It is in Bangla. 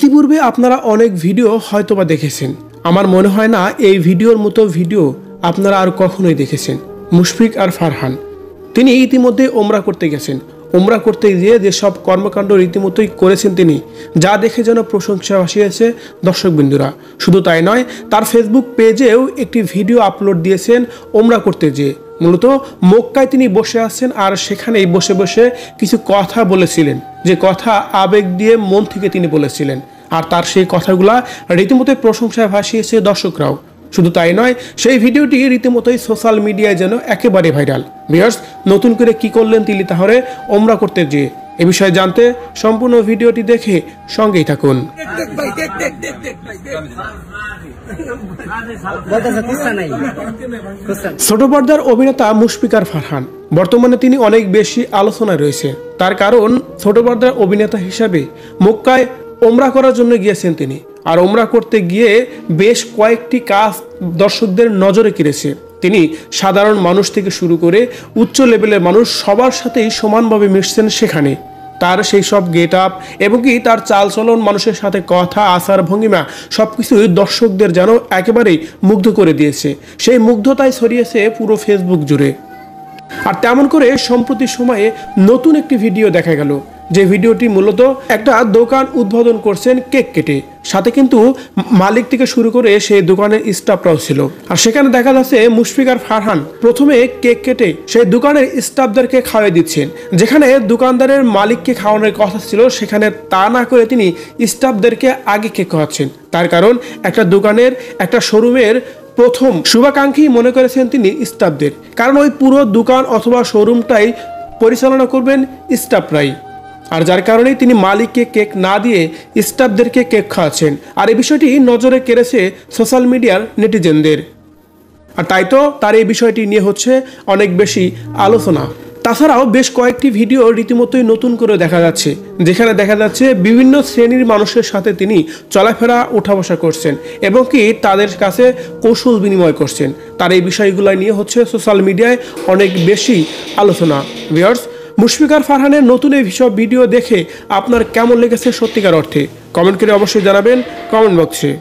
ইতিপূর্বে আপনারা অনেক ভিডিও হয়তোবা দেখেছেন। আমার মনে হয় না এই ভিডিওর মতো ভিডিও আপনারা আর কখনোই দেখেছেন। মুশফিক আর ফারহান তিনি ইতিমধ্যে ওমরা করতে গেছেন। ওমরা করতে গিয়ে যেসব কর্মকাণ্ড রীতিমতোই করেছেন তিনি, যা দেখে যেন প্রশংসা ভাসিয়েছে দর্শকবৃন্দুরা। শুধু তাই নয়, তার ফেসবুক পেজেও একটি ভিডিও আপলোড দিয়েছেন ওমরা করতে যেয়ে। মূলত মক্কায় তিনি বসে আছেন আর সেখানেই বসে বসে কিছু কথা বলেছিলেন, যে কথা আবেগ দিয়ে মন থেকে তিনি বলেছিলেন। আর তার সেই কথাগুলা রীতিমতো প্রশংসায় ভাসিয়েছে দর্শকরাও। শুধু তাই নয়, সেই ভিডিওটি রীতিমতোই সোশ্যাল মিডিয়ায় যেন একেবারে ভাইরাল। ভিউয়ার্স, নতুন করে কি করলেন তিনি তাহলে ওমরা করতে যেয়ে, এ বিষয়ে জানতে সম্পূর্ণ ভিডিওটি দেখে সঙ্গেই থাকুন। ছোট পর্দার অভিনেতা মুশফিক আর ফারহান বর্তমানে তিনি অনেক বেশি আলোচনায় রয়েছে। তার কারণ, ছোট পর্দার অভিনেতা হিসাবে মক্কায় ওমরা করার জন্য গিয়েছেন তিনি। আর ওমরা করতে গিয়ে বেশ কয়েকটি কাজ দর্শকদের নজরে কেড়েছে। তিনি সাধারণ মানুষ থেকে শুরু করে উচ্চ লেভেলের মানুষ সবার সাথেই সমানভাবে মিশছেন সেখানে। তার সেই সব গেট আপ এবং কি তার চালচলন, মানুষের সাথে কথা, আচার ভঙ্গিমা সবকিছুই দর্শকদের যেন একেবারেই মুগ্ধ করে দিয়েছে। সেই মুগ্ধতায় ছড়িয়েছে পুরো ফেসবুক জুড়ে। আর তেমন করে সম্প্রতি সময়ে নতুন একটি ভিডিও দেখা গেল, যে ভিডিওটি মূলত একটা দোকান উদ্বোধন করছেন কেক কেটে। সাথে কিন্তু মালিক থেকে শুরু করে সেই দোকানের স্টাফরাও ছিল। আর সেখানে দেখা যাচ্ছে মুশফিক আর ফারহান প্রথমে কেক কেটে সেই দোকানের স্টাফদেরকে খাওয়াই দিচ্ছেন। যেখানে দোকানদারের মালিককে খাওয়ানোর কথা ছিল, সেখানে তা না করে তিনি স্টাফদেরকে আগে কেক খাওয়াচ্ছেন। তার কারণ, একটা দোকানের, একটা শোরুমের প্রথম শুভাকাঙ্ক্ষী মনে করেছেন তিনি স্টাফদের। কারণ ওই পুরো দোকান অথবা শোরুমটাই পরিচালনা করবেন স্টাফরাই। আর যার কারণেই তিনি মালিককে কেক না দিয়ে স্টাফদেরকে কেক খাওয়াচ্ছেন। আর এই বিষয়টি নজরে কেড়েছে সোশ্যাল মিডিয়ার নেটিজেনদের। আর তাই তো তার এই বিষয়টি নিয়ে হচ্ছে অনেক বেশি আলোচনা। তাছাড়াও বেশ কয়েকটি ভিডিও রীতিমতোই নতুন করে দেখা যাচ্ছে, যেখানে দেখা যাচ্ছে বিভিন্ন শ্রেণীর মানুষের সাথে তিনি চলাফেরা ওঠা বসা করছেন এবং কি তাদের কাছে কৌশল বিনিময় করছেন। তার এই বিষয়গুলো নিয়ে হচ্ছে সোশ্যাল মিডিয়ায় অনেক বেশি আলোচনা। ভিউয়ার্স, মুশফিক আর ফারহানের নতুন এই সব ভিডিও দেখে আপনার কেমন লেগেছে সত্যিকার অর্থে? কমেন্ট করে অবশ্যই জানাবেন কমেন্ট বক্সে।